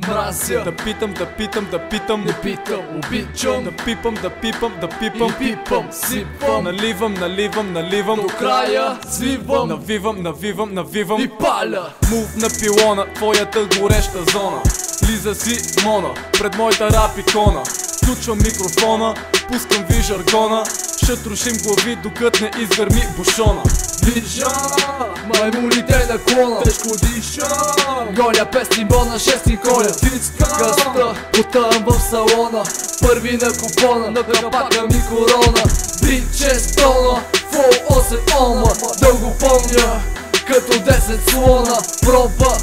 Мразя да питам, не питам, обичам да пипам, и пипам, сипам, наливам до края свивам, навивам и паля. Мув на пилона, твоята гореща зона. Лиза си мона, пред моята рап икона. Включвам микрофона, пускам ви жаргона. Ще трошим глави, докато не изгърми бушона. Вижа, маймуните на клона, тежко диша, голя пестимбол на шести коля. Газта, потъм в салона, първи на купона, на капака ми корона. Бит 6 тона, фол 8 ома, да го помня като 10 слона. Проба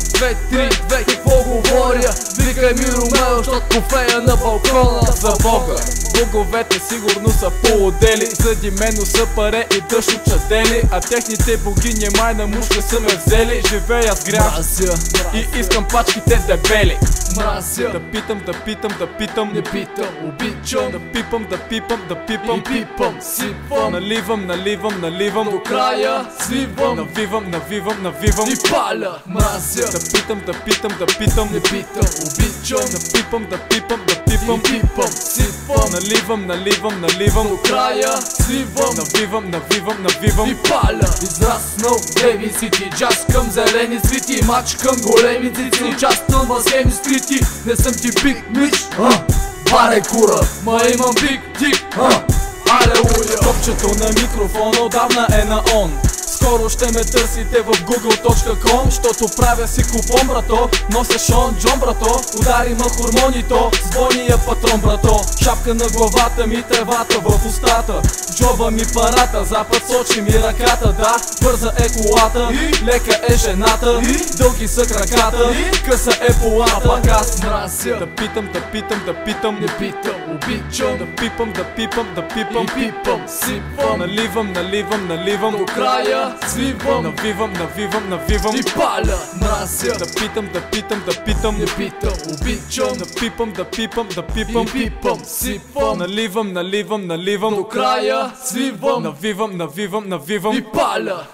2-3-2, какво говоря? Викай ми Ромео, щот кофея на балкона. За Бога, боговете сигурно са полудели. Зади мене са паре и дъжд от чадели. А техните богиня май на мушка са ме взели. Живея с грях и искам пачките дебели. Мразя, да питам, не питам, обичам, да пипам и пипам, сипам, наливам до края свивам, навивам и паля. Мразя, да питам, не питам, обичам, да пипам и пипам, сипам, наливам до края свивам, навивам и паля. Израснал Деви Сити, джаз към зелени цвети, мач към големи цици, участвам в схеми скрити. Не съм ти биг мич, барай кура, ма имам биг дик, алелуя. Копчето на микрофона отдавна е на он. Скоро ще ме търсите в google.com, щото правя си купон, брато. Нося Шон Джон, брато. Удари ма хормонито, звония патрон, брато. Шапка на главата ми, тревата в устата, джоба ми парата, запад сочи ми ръката. Да, бърза е колата, лека е жената, дълги са краката, къса е полата. Пак аз мразя, да питам, не питам, обичам, да пипам и пипам, сипам, наливам до края свивам, навивам и паля. Мразя, да питам, не питам, обичам, да пипам и пипам, сипам, наливам до края свивам, навивам и паля.